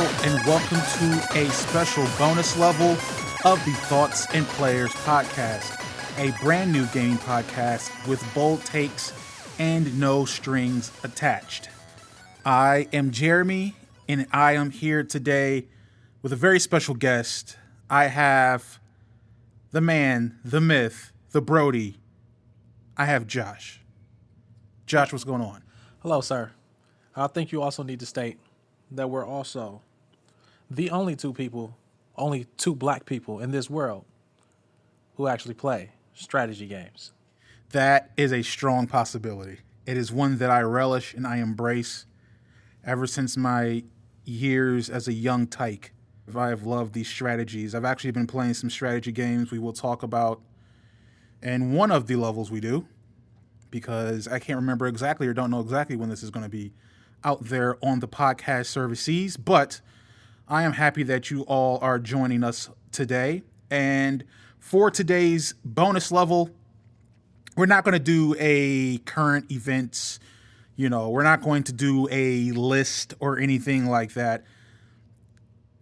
and welcome to a special bonus level of the Thoughts and Players podcast, a brand new gaming podcast with bold takes and no strings attached. I am Jeremy, and I am here today with a very special guest. I have the man, the myth, the Brody. I have Josh. Josh, what's going on? Hello, sir. I think you also need to state that we're also the only two black people in this world who actually play strategy games. That is a strong possibility. It is one that I relish and I embrace. Ever since my years as a young tyke, I have loved these strategies. I've actually been playing some strategy games we will talk about in one of the levels we do, because I can't remember exactly or don't know exactly when this is going to be out there on the podcast services, but I am happy that you all are joining us today. And for today's bonus level, we're not going to do a current events, we're not going to do a list or anything like that.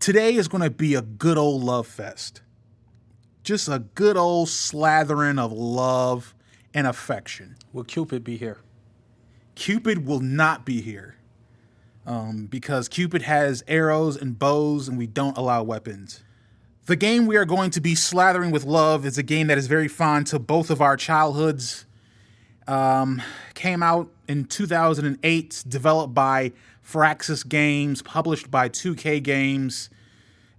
Today is going to be a good old love fest. Just a good old slathering of love and affection. Will Cupid be here? Cupid will not be here. Because Cupid has arrows and bows and we don't allow weapons. The game we are going to be slathering with love is a game that is very fond to both of our childhoods. Came out in 2008, developed by Firaxis Games, published by 2K Games,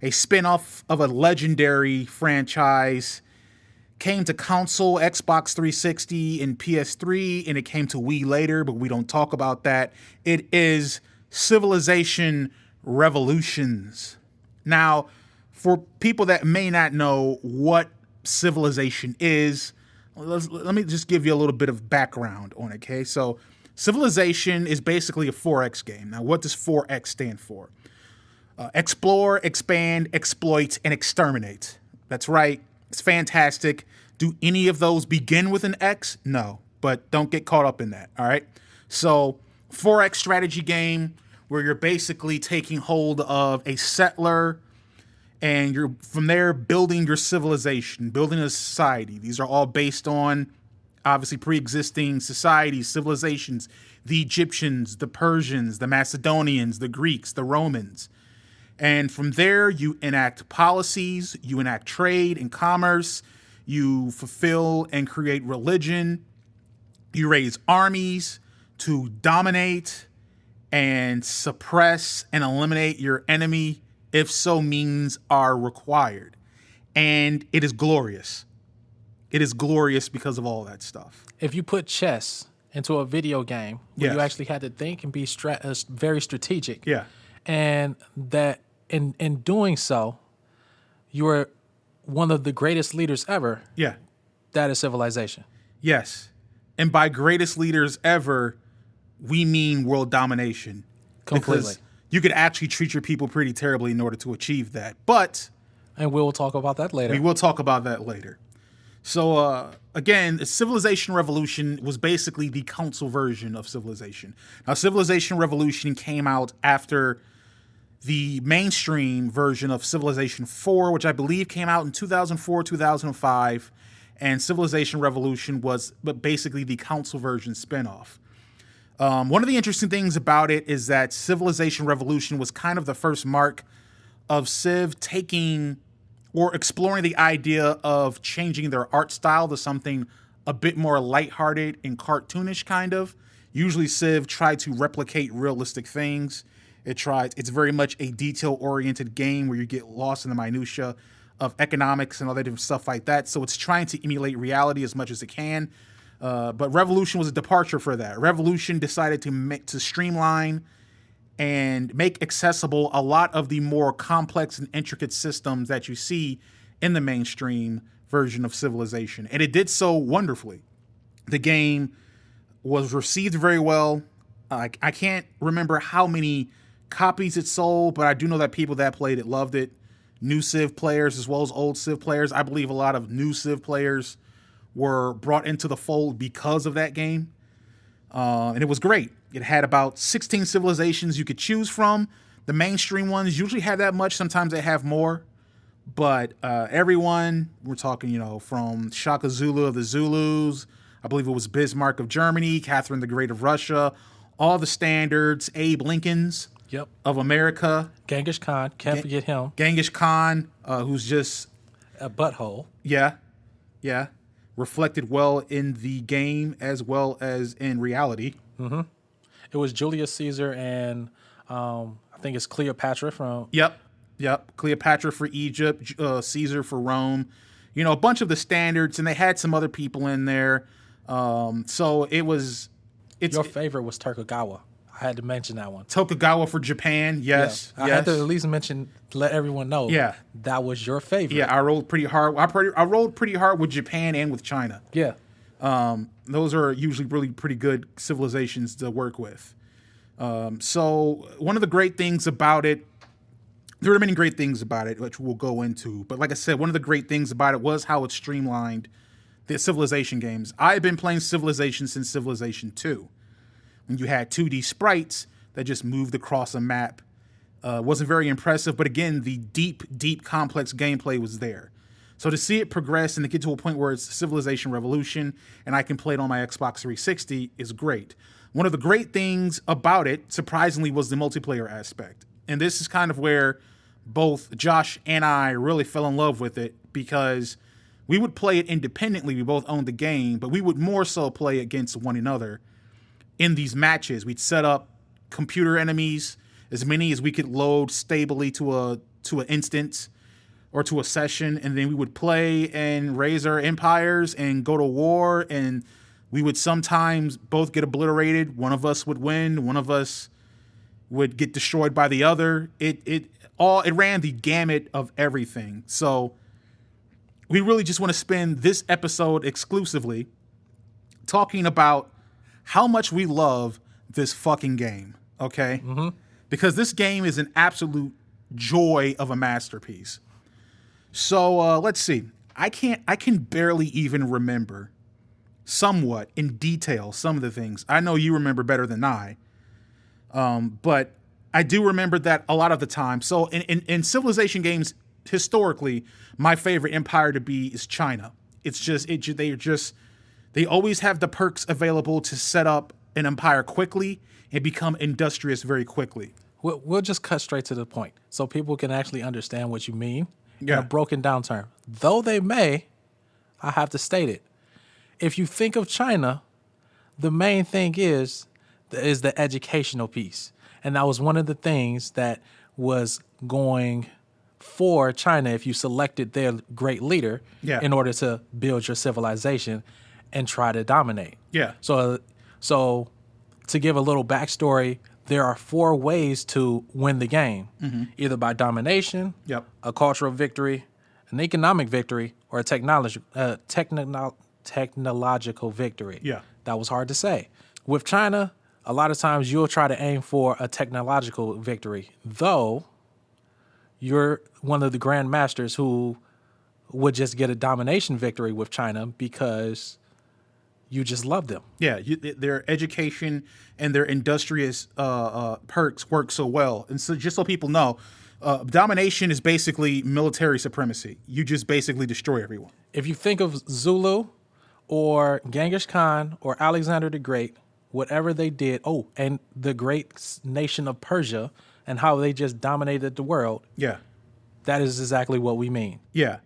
a spin-off of a legendary franchise. Came to console, Xbox 360 and PS3, and it came to Wii later, but we don't talk about that. It is Civilization Revolutions. Now, for people that may not know what Civilization is, let me just give you a little bit of background on it, okay? So, Civilization is basically a 4X game. Now, what does 4X stand for? Explore, expand, exploit, and exterminate. That's right. It's fantastic. Do any of those begin with an X? No, but don't get caught up in that, all right? So, 4X strategy game where you're basically taking hold of a settler and you're from there building your civilization, building a society. These are all based on obviously pre-existing societies, civilizations, the Egyptians, the Persians, the Macedonians, the Greeks, the Romans. And from there, you enact policies, you enact trade and commerce, you fulfill and create religion, you raise armies to dominate and suppress and eliminate your enemy if so means are required. And it is glorious. It is glorious because of all that stuff. If you put chess into a video game where you actually had to think and be very strategic, and that in doing so, you are one of the greatest leaders ever. That is Civilization. Yes. And by greatest leaders ever, we mean world domination. Completely. Because you could actually treat your people pretty terribly in order to achieve that. And we will talk about that later. We will talk about that later. So, again, Civilization Revolution was basically the console version of Civilization. Now, Civilization Revolution came out after the mainstream version of Civilization 4, which I believe came out in 2004, 2005. And Civilization Revolution was basically the console version spinoff. One of the interesting things about it is that Civilization Revolution was kind of the first mark of Civ taking or exploring the idea of changing their art style to something a bit more lighthearted and cartoonish kind of. Usually Civ tried to replicate realistic things. It's very much a detail-oriented game where you get lost in the minutia of economics and all that different stuff like that. So it's trying to emulate reality as much as it can. But Revolution was a departure for that. Revolution decided to streamline and make accessible a lot of the more complex and intricate systems that you see in the mainstream version of Civilization. And it did so wonderfully. The game was received very well. I can't remember how many copies it sold, but I do know that people that played it loved it. New Civ players as well as old Civ players. I believe a lot of new Civ players were brought into the fold because of that game. And it was great. It had about 16 civilizations you could choose from. The mainstream ones usually have that much. Sometimes they have more. But everyone, we're talking, from Shaka Zulu of the Zulus, I believe it was Bismarck of Germany, Catherine the Great of Russia, all the standards, Abe Lincoln's of America. Genghis Khan, can't forget him. Genghis Khan, who's just... a butthole. Yeah. Reflected well in the game as well as in reality. Mm-hmm. It was Julius Caesar and I think it's Cleopatra from... Yep. Cleopatra for Egypt, Caesar for Rome. A bunch of the standards, and they had some other people in there. So it was... Your favorite was Tokugawa. I had to mention that one. Tokugawa for Japan, yes. I had to at least let everyone know that was your favorite. Yeah, I rolled pretty hard. I rolled pretty hard with Japan and with China. Yeah. Those are usually really pretty good civilizations to work with. So one of the great things about it, there are many great things about it, which we'll go into. But like I said, one of the great things about it was how it streamlined the Civilization games. I've been playing Civilization since Civilization 2. When you had 2D sprites that just moved across a map. Wasn't very impressive, but again, the deep, complex gameplay was there. So to see it progress and to get to a point where it's Civilization Revolution and I can play it on my Xbox 360 is great. One of the great things about it, surprisingly, was the multiplayer aspect. And this is kind of where both Josh and I really fell in love with it, because we would play it independently. We both owned the game, but we would more so play against one another in these matches. We'd set up computer enemies, as many as we could load stably to an instance or to a session, and then we would play and raise our empires and go to war, and we would sometimes both get obliterated. One of us would win, one of us would get destroyed by the other. It ran the gamut of everything. So we really just want to spend this episode exclusively talking about how much we love this fucking game, okay? Mm-hmm. Because this game is an absolute joy of a masterpiece. So let's see. I can barely even remember somewhat in detail some of the things. I know you remember better than I. But I do remember that a lot of the time. So in Civilization games, historically, my favorite empire to be is China. It's just, they always have the perks available to set up an empire quickly and become industrious very quickly. We'll just cut straight to the point so people can actually understand what you mean in a broken down term. Though they may, I have to state it. If you think of China, the main thing is the educational piece. And that was one of the things that was going for China if you selected their great leader in order to build your civilization and try to dominate. Yeah. So to give a little backstory, there are 4 ways to win the game, either by domination, a cultural victory, an economic victory, or a technological victory. Yeah. That was hard to say. With China, a lot of times you'll try to aim for a technological victory, though you're one of the grand masters who would just get a domination victory with China because you just love them. Yeah, their education and their industrious perks work so well. And so just so people know, domination is basically military supremacy. You just basically destroy everyone. If you think of Zulu or Genghis Khan or Alexander the Great, whatever they did, and the great nation of Persia and how they just dominated the world. Yeah. That is exactly what we mean. Yeah.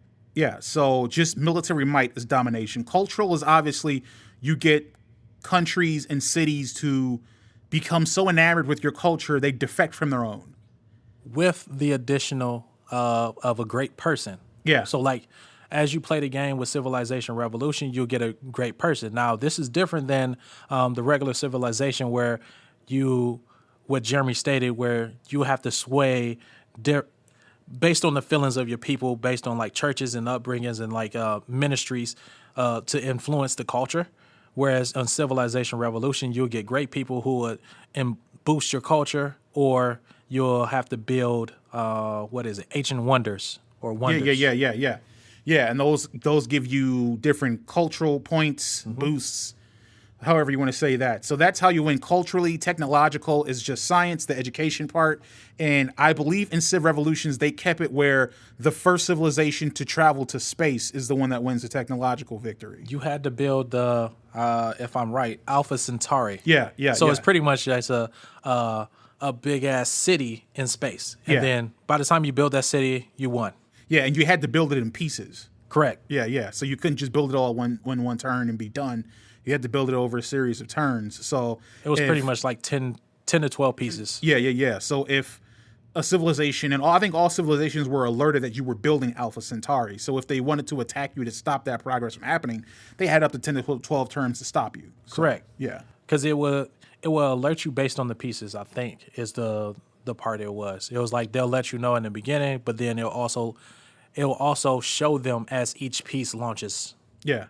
So just military might is domination. Cultural is obviously you get countries and cities to become so enamored with your culture, they defect from their own. With the additional of a great person. Yeah. So like, as you play the game with Civilization Revolution, you'll get a great person. Now, this is different than the regular Civilization where what Jeremy stated, where you have to sway based on the feelings of your people, based on like churches and upbringings and like ministries to influence the culture. Whereas on Civilization Revolution, you'll get great people who would boost your culture, or you'll have to build, ancient wonders or wonders. Yeah, and those give you different cultural points, boosts. however you want to say that. So that's how you win culturally. Technological is just science, the education part. And I believe in Civ Revolutions, they kept it where the first civilization to travel to space is the one that wins the technological victory. You had to build the, if I'm right, Alpha Centauri. Yeah. So it's pretty much just a big ass city in space. And then by the time you build that city, you won. Yeah, and you had to build it in pieces. Correct. Yeah. So you couldn't just build it all one turn and be done. You had to build it over a series of turns. So it was pretty much like 10 to 12 pieces. Yeah. So if a civilization, and I think all civilizations were alerted that you were building Alpha Centauri. So if they wanted to attack you to stop that progress from happening, they had up to 10 to 12 turns to stop you. So, correct. Yeah. Because it will alert you based on the pieces, I think, is the part it was. It was like they'll let you know in the beginning, but then it will also show them as each piece launches. Yeah.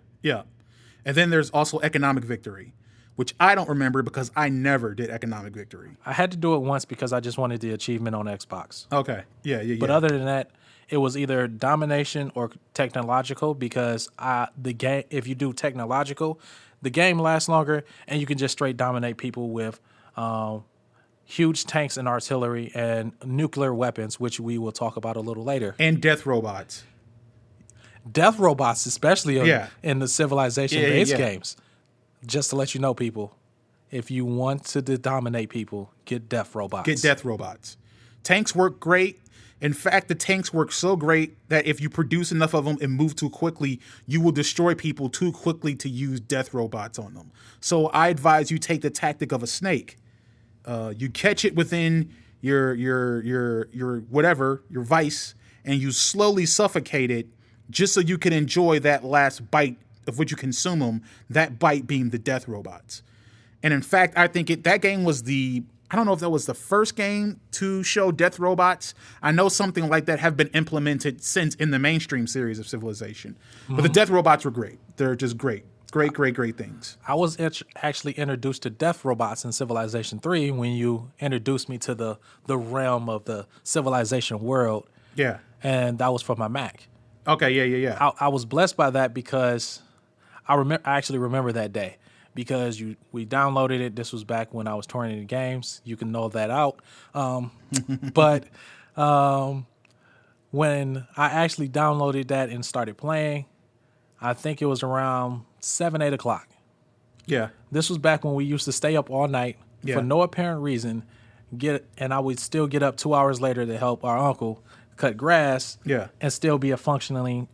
And then there's also economic victory, which I don't remember because I never did economic victory. I had to do it once because I just wanted the achievement on Xbox. Okay. Yeah. But other than that, it was either domination or technological because the game, if you do technological, the game lasts longer and you can just straight dominate people with huge tanks and artillery and nuclear weapons, which we will talk about a little later. And death robots. Death robots, especially in the Civilization-based games. Just to let you know, people, if you want to dominate people, get death robots. Tanks work great. In fact, the tanks work so great that if you produce enough of them and move too quickly, you will destroy people too quickly to use death robots on them. So I advise you take the tactic of a snake. You catch it within your vice, and you slowly suffocate it just so you can enjoy that last bite of which you consume them, that bite being the death robots. And in fact, I think that game was I don't know if that was the first game to show death robots. I know something like that have been implemented since in the mainstream series of Civilization. Mm-hmm. But the death robots were great. They're just great. Great things. I was actually introduced to death robots in Civilization 3 when you introduced me to the realm of the Civilization world. Yeah. And that was for my Mac. Okay, yeah. I was blessed by that because I actually remember that day because we downloaded it. This was back when I was touring the games. You can know that out. But when I actually downloaded that and started playing, I think it was around 7, 8 o'clock. Yeah. This was back when we used to stay up all night for no apparent reason. And I would still get up 2 hours later to help our uncle cut grass. Yeah. And still be a functional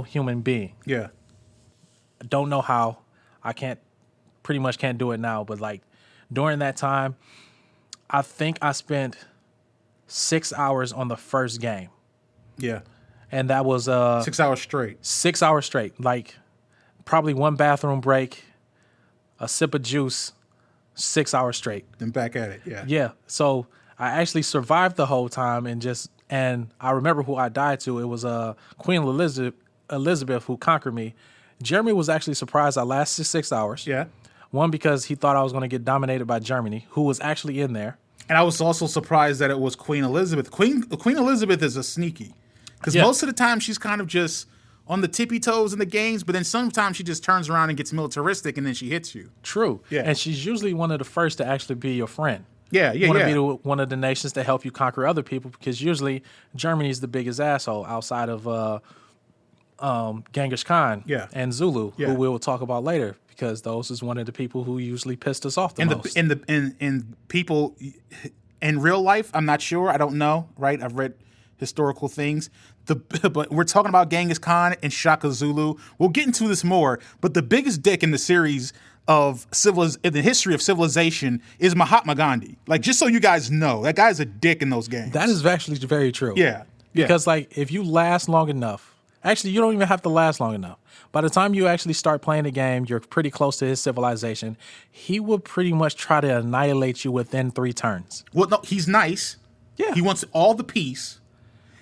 human being. Yeah. I don't know how. I pretty much can't do it now. But like during that time, I think I spent 6 hours on the first game. Yeah. And that was 6 hours straight. 6 hours straight. Like probably one bathroom break, a sip of juice, 6 hours straight. Then back at it, yeah. Yeah. So I actually survived the whole time and I remember who I died to. It was Queen Elizabeth who conquered me. Jeremy was actually surprised I lasted 6 hours. Yeah. One, because he thought I was going to get dominated by Germany, who was actually in there. And I was also surprised that it was Queen Elizabeth. Queen Elizabeth is a sneaky. Because most of the time she's kind of just on the tippy toes in the games, but then sometimes she just turns around and gets militaristic and then she hits you. True. Yeah. And she's usually one of the first to actually be your friend. Yeah. Want to be one of the nations to help you conquer other people because usually Germany's the biggest asshole outside of Genghis Khan and Zulu, who we'll talk about later because those is one of the people who usually pissed us off the most. And people in real life, I'm not sure. I don't know, right? I've read historical things. But we're talking about Genghis Khan and Shaka Zulu. We'll get into this more, but the biggest dick in the series of in the history of civilization is Mahatma Gandhi. Like, just so you guys know, that guy's a dick in those games. That is actually very true. Yeah. Because, like, if you last long enough, actually, you don't even have to last long enough. By the time you actually start playing the game, you're pretty close to his civilization. He will pretty much try to annihilate you within 3 turns. Well, no, he's nice. Yeah. He wants all the peace.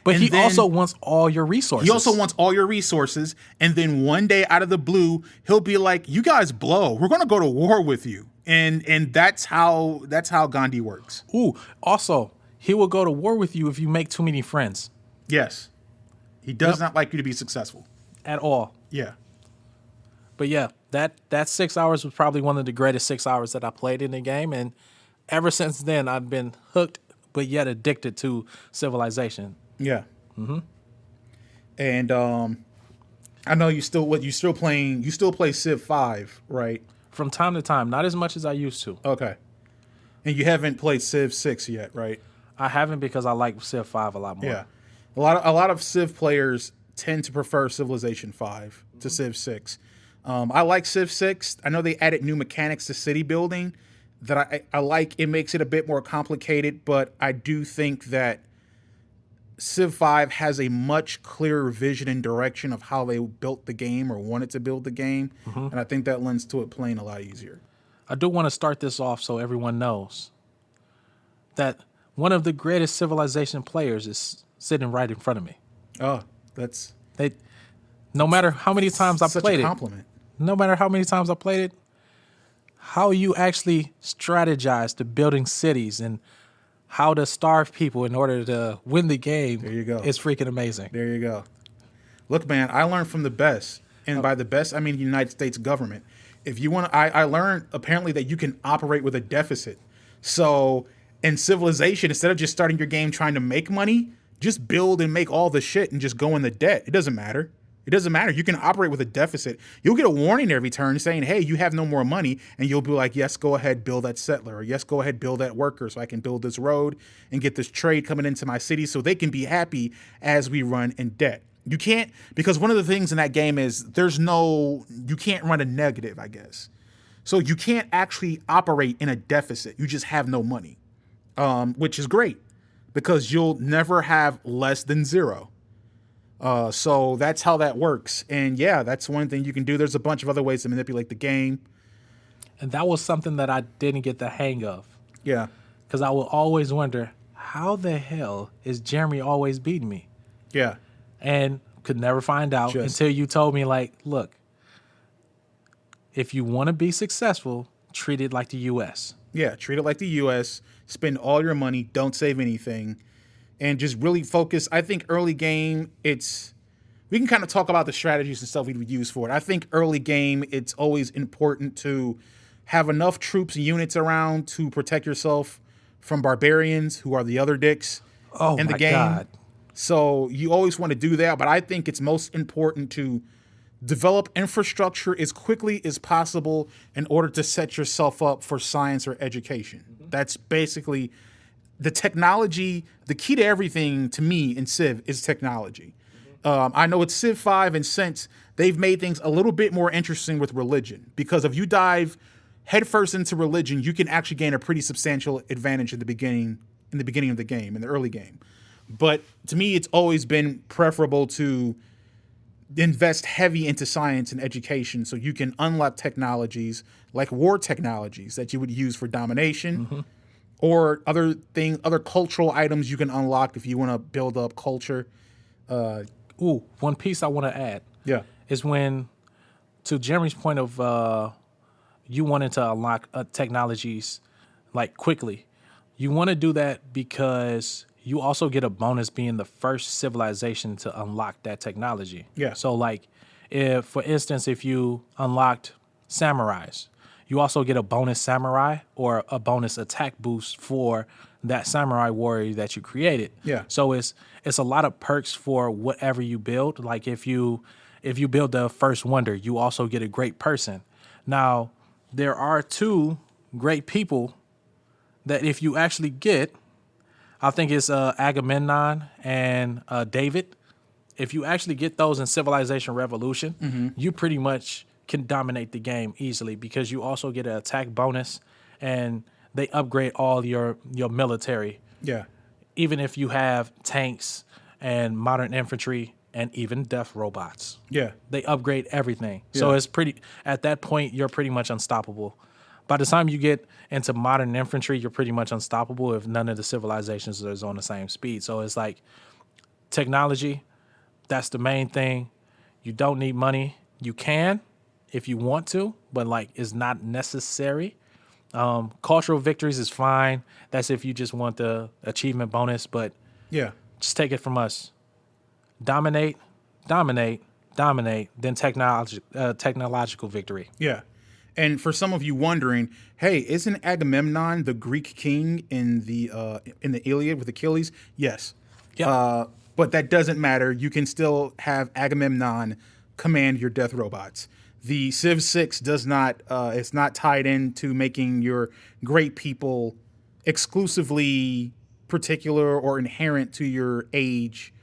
But he also wants all your resources. He also wants all your resources. And then one day out of the blue, he'll be like, you guys blow. We're going to go to war with you. And that's how Gandhi works. Ooh, also, he will go to war with you if you make too many friends. Yes. He does not like you to be successful. At all. Yeah. But yeah, That 6 hours was probably one of the greatest 6 hours that I played in the game, and ever since then I've been hooked, but yet addicted to Civilization. Yeah. Mm-hmm. And I know you still play Civ 5, right? From time to time, not as much as I used to. Okay. And you haven't played Civ 6 yet, right? I haven't, because I like Civ 5 a lot more. Yeah. A lot of Civ players tend to prefer Civilization 5 to Civ 6. I like Civ 6. I know they added new mechanics to city building that I like. It makes it a bit more complicated, but I do think that Civ 5 has a much clearer vision and direction of how they built the game or wanted to build the game, and I think that lends to it playing a lot easier. I do want to start this off so everyone knows that one of the greatest Civilization players is sitting right in front of me. Oh, no matter how many times I played it. Such a compliment. No matter how many times I played it, how you actually strategize to building cities and how to starve people in order to win the game. There you go. It's freaking amazing. There you go. Look, man, I learned from the best. And by the best, I mean the United States government. If you want, I learned apparently that you can operate with a deficit. So in Civilization, instead of just starting your game trying to make money, just build and make all the shit and just go in the debt. It doesn't matter. It doesn't matter. You can operate with a deficit. You'll get a warning every turn saying, hey, you have no more money. And you'll be like, yes, go ahead, build that settler. Or yes, go ahead, build that worker so I can build this road and get this trade coming into my city so they can be happy as we run in debt. You can't, because one of the things in that game is you can't run a negative, I guess. So you can't actually operate in a deficit. You just have no money, which is great because you'll never have less than zero. So that's how that works. And yeah, that's one thing you can do. There's a bunch of other ways to manipulate the game. And that was something that I didn't get the hang of. Yeah. Because I will always wonder, how the hell is Jeremy always beating me? Yeah. And could never find out until you told me, like, look, if you want to be successful, treat it like the U.S. Yeah, treat it like the U.S. Spend all your money. Don't save anything. And just really focus. I think early game, we can kind of talk about the strategies and stuff we would use for it. I think early game, it's always important to have enough troops and units around to protect yourself from barbarians, who are the other dicks in the game. God. So you always want to do that. But I think it's most important to develop infrastructure as quickly as possible in order to set yourself up for science or education. Mm-hmm. That's basically the technology. The key to everything to me in Civ is technology. I know it's Civ 5, and since they've made things a little bit more interesting with religion, because if you dive headfirst into religion, you can actually gain a pretty substantial advantage in the beginning of the game, in the early game. But to me, it's always been preferable to invest heavy into science and education so you can unlock technologies like war technologies that you would use for domination, or other cultural items you can unlock if you want to build up culture. One piece I want to add is when, to Jeremy's point of you wanting to unlock technologies like quickly, you want to do that because you also get a bonus being the first civilization to unlock that technology. Yeah. So like, for instance, if you unlocked samurais, you also get a bonus samurai or a bonus attack boost for that samurai warrior that you created. Yeah. So it's a lot of perks for whatever you build. Like if you build the first wonder, you also get a great person. Now, there are two great people that if you actually get, I think it's Agamemnon and David. If you actually get those in Civilization Revolution, you pretty much can dominate the game easily because you also get an attack bonus and they upgrade all your military. Yeah. Even if you have tanks and modern infantry and even death robots. Yeah. They upgrade everything. Yeah. So at that point, you're pretty much unstoppable. By the time you get into modern infantry, you're pretty much unstoppable if none of the civilizations are on the same speed. So it's like technology, that's the main thing. You don't need money. You can if you want to, but like it's not necessary. Cultural victories is fine. That's if you just want the achievement bonus, but just take it from us. Dominate, dominate, dominate, then technological victory. Yeah. And for some of you wondering, hey, isn't Agamemnon the Greek king in the Iliad with Achilles? Yes. Yep. But that doesn't matter. You can still have Agamemnon command your death robots. The Civ 6 does not, it's not tied into making your great people exclusively particular or inherent to your age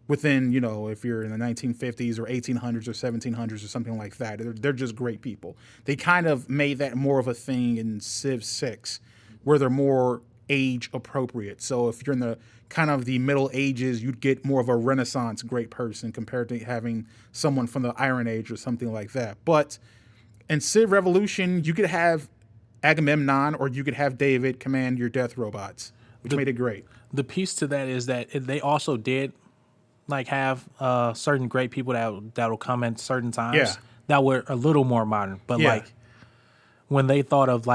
within, if you're in the 1950s or 1800s or 1700s or something like that. They're just great people. They kind of made that more of a thing in Civ 6 where they're more age appropriate. So if you're in the kind of the Middle Ages, you'd get more of a Renaissance great person compared to having someone from the Iron Age or something like that. But in Civ Revolution, you could have Agamemnon or you could have David command your death robots, which made it great. The piece to that is that they also did have certain great people that'll come at certain times that were a little more modern. But when they thought of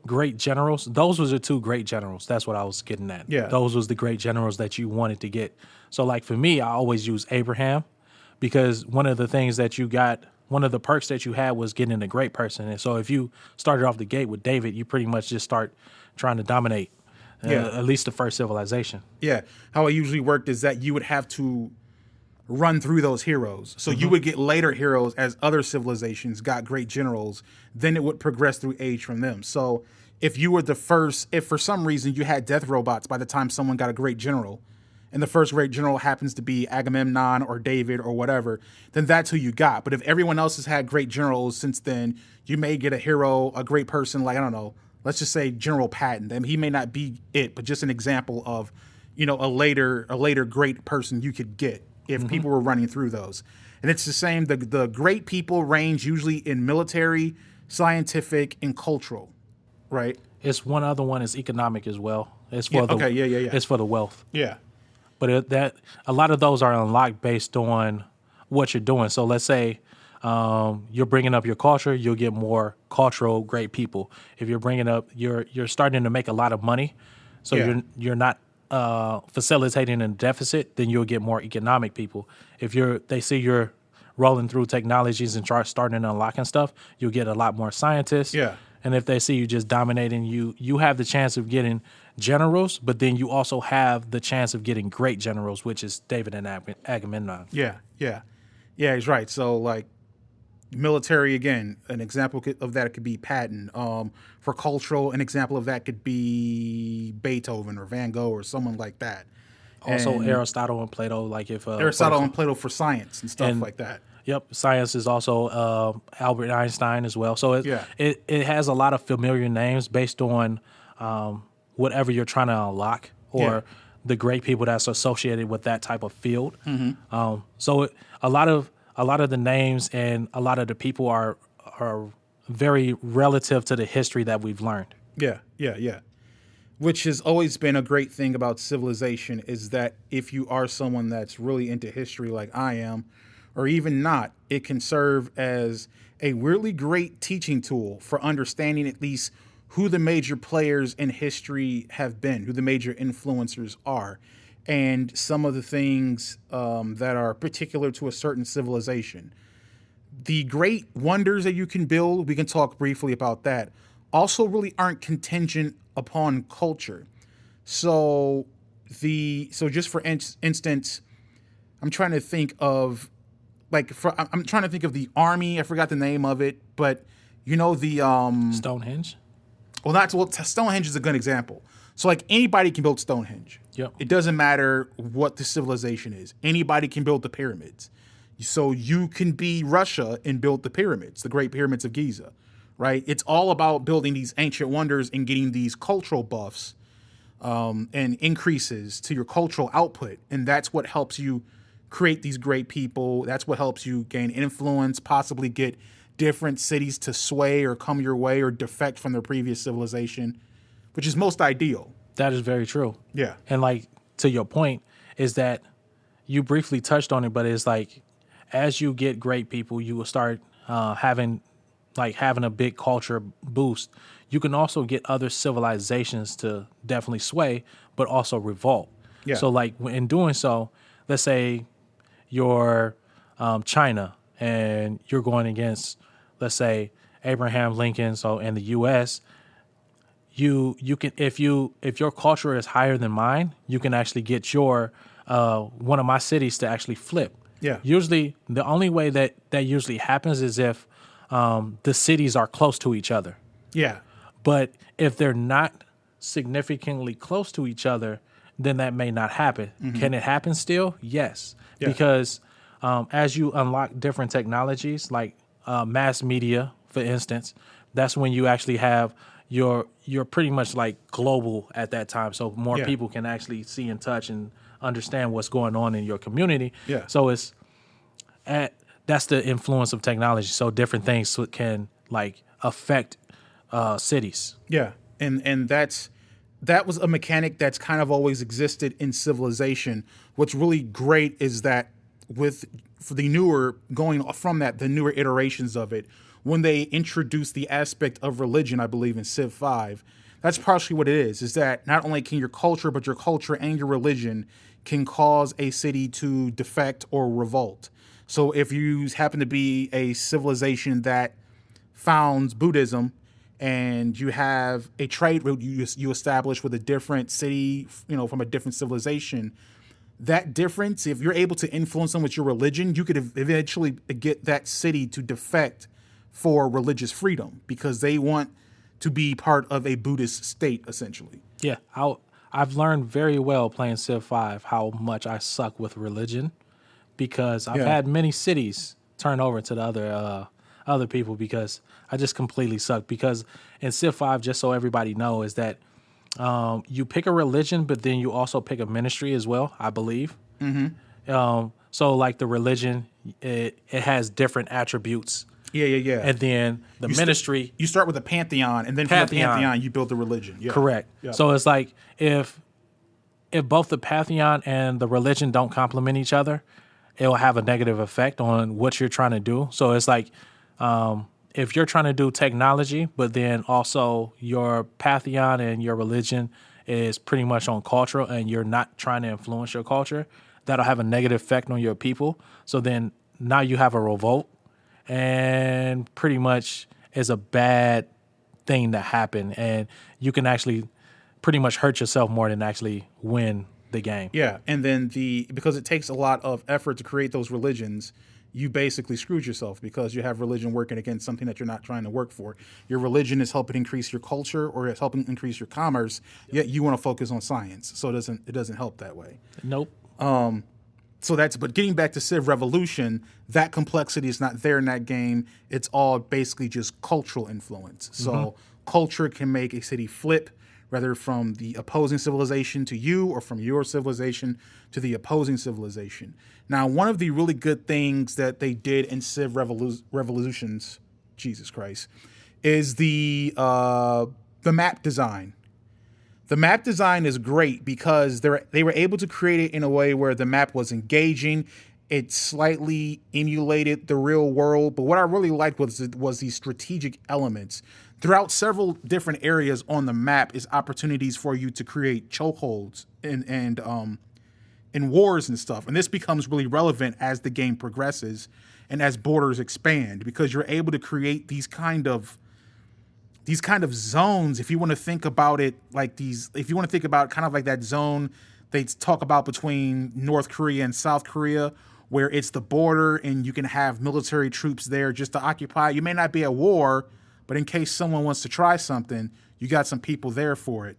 great generals, those was the two great generals. That's what I was getting at. Yeah. Those was the great generals that you wanted to get. So for me, I always use Abraham because one of the things that you got, one of the perks that you had was getting a great person. And so if you started off the gate with David, you pretty much just start trying to dominate at least the first civilization. Yeah. How it usually worked is that you would have to run through those heroes. So you would get later heroes as other civilizations got great generals, then it would progress through age from them. So if you were the first, if for some reason you had death robots by the time someone got a great general, and the first great general happens to be Agamemnon or David or whatever, then that's who you got. But if everyone else has had great generals since then, you may get a hero, a great person, I don't know, let's just say General Patton. I mean, he may not be it, but just an example of, a later great person you could get if people were running through those. And it's the same, the great people range usually in military, scientific, and cultural, right? It's one other one is economic as well. It's for It's for the wealth. Yeah. But that a lot of those are unlocked based on what you're doing. So let's say you're bringing up your culture, you'll get more cultural great people. If you're bringing up, you're starting to make a lot of money, so you're not facilitating a deficit, then you'll get more economic people. If they see you're rolling through technologies and starting to unlocking stuff, you'll get a lot more scientists. Yeah. And if they see you just dominating, you have the chance of getting generals, but then you also have the chance of getting great generals, which is David and Agamemnon. Yeah, he's right. So military, again, an example of that could be Patton. For cultural, an example of that could be Beethoven or Van Gogh or someone like that. Also Aristotle and Plato, Aristotle and Plato for science and stuff like that. Yep, science is also Albert Einstein as well. So it has a lot of familiar names based on whatever you're trying to unlock or the great people that's associated with that type of field. So a lot of the names and a lot of the people are very relative to the history that we've learned. Yeah. Which has always been a great thing about Civilization is that if you are someone that's really into history like I am, or even not, it can serve as a really great teaching tool for understanding at least who the major players in history have been, who the major influencers are, and some of the things that are particular to a certain civilization. The great wonders that you can build, we can talk briefly about that, also really aren't contingent upon culture. So just for instance, I'm trying to think of the army. I forgot the name of it, but the Stonehenge. Stonehenge is a good example. So anybody can build Stonehenge. Yep. It doesn't matter what the civilization is. Anybody can build the pyramids. So you can be Russia and build the pyramids, the Great Pyramids of Giza, right? It's all about building these ancient wonders and getting these cultural buffs and increases to your cultural output. And that's what helps you create these great people. That's what helps you gain influence, possibly get different cities to sway or come your way or defect from their previous civilization, which is most ideal. That is very true. Yeah. And to your point is that you briefly touched on it, but it's as you get great people, you will start having a big culture boost. You can also get other civilizations to definitely sway, but also revolt. Yeah. So in doing so, let's say you're China and you're going against, let's say, Abraham Lincoln. So in the U.S., you can, if your culture is higher than mine, you can actually get your one of my cities to actually flip. Yeah. Usually, the only way that usually happens is if the cities are close to each other. Yeah. But if they're not significantly close to each other, then that may not happen. Mm-hmm. Can it happen still? Yes. Yeah. Because as you unlock different technologies, like mass media, for instance, that's when you actually have you're pretty much like global at that time. So more people can actually see and touch and understand what's going on in your community. Yeah. So that's the influence of technology. So different things can like affect cities. Yeah. And that was a mechanic that's kind of always existed in Civilization. What's really great is that for the newer iterations of it, when they introduce the aspect of religion, I believe in Civ 5, that's partially what it is that not only can your culture, but your culture and your religion can cause a city to defect or revolt. So if you happen to be a civilization that founds Buddhism and you have a trade route you establish with a different city, from a different civilization, that difference, if you're able to influence them with your religion, you could eventually get that city to defect for religious freedom because they want to be part of a Buddhist state, essentially. Yeah, I've learned very well playing Civ 5 how much I suck with religion because I've had many cities turn over to the other people because I just completely suck. Because in Civ 5, just so everybody knows, is that you pick a religion, but then you also pick a ministry as well, I believe. Mm-hmm. So like the religion, it has different attributes. Yeah. And then the ministry... you start with a pantheon, and then from the pantheon, you build the religion. Yeah. Correct. Yeah. So it's like if both the pantheon and the religion don't complement each other, it will have a negative effect on what you're trying to do. So it's like if you're trying to do technology, but then also your pantheon and your religion is pretty much on cultural and you're not trying to influence your culture, that'll have a negative effect on your people. So then now you have a revolt. And pretty much is a bad thing to happen. And you can actually pretty much hurt yourself more than actually win the game. Yeah. And then because it takes a lot of effort to create those religions, you basically screwed yourself because you have religion working against something that you're not trying to work for. Your religion is helping increase your culture or it's helping increase your commerce, yet you want to focus on science. So it doesn't help that way. Nope. But getting back to Civ Revolution, that complexity is not there in that game. It's all basically just cultural influence. So culture can make a city flip, whether from the opposing civilization to you or from your civilization to the opposing civilization. Now, one of the really good things that they did in Civ Revolutions, Jesus Christ, is the map design. The map design is great because they were able to create it in a way where the map was engaging. It slightly emulated the real world. But what I really liked was these strategic elements. Throughout several different areas on the map is opportunities for you to create chokeholds and wars and stuff. And this becomes really relevant as the game progresses and as borders expand because you're able to create these kind of zones, if you want to think about it if you want to think about kind of like that zone they talk about between North Korea and South Korea, where it's the border and you can have military troops there just to occupy. You may not be at war, but in case someone wants to try something, you got some people there for it.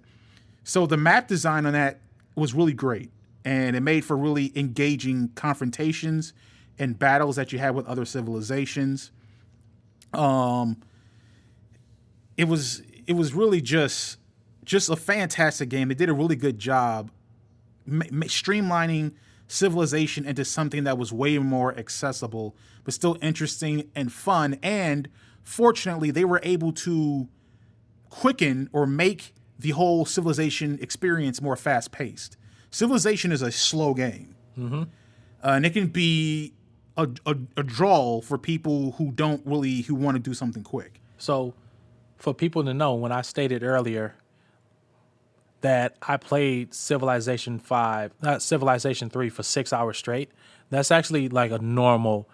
So the map design on that was really great, and it made for really engaging confrontations and battles that you had with other civilizations. It was really just a fantastic game. They did a really good job streamlining Civilization into something that was way more accessible, but still interesting and fun. And fortunately, they were able to quicken or make the whole Civilization experience more fast-paced. Civilization is a slow game, and it can be a draw for people who want to do something quick. So, for people to know, when I stated earlier that I played Civilization 3 for 6 hours straight, that's actually like a normal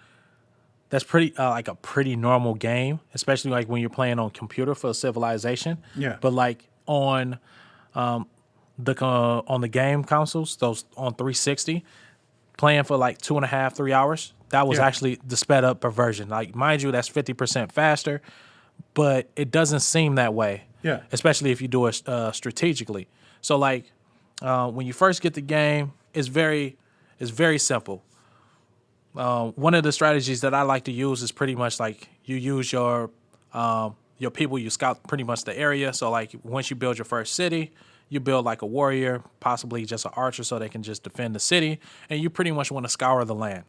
that's pretty like a pretty normal game, especially like when you're playing on computer for Civilization. Yeah. But like on the game consoles, those on 360, playing for like 2.5, 3 hours, that was actually the sped up version. Like, mind you, that's 50% faster, but it doesn't seem that way. Yeah. Especially if you do it strategically. So like when you first get the game, it's very simple. One of the strategies that I like to use is pretty much like you use your people, you scout pretty much the area. So like once you build your first city, you build like a warrior, possibly just an archer so they can just defend the city. And you pretty much want to scour the land.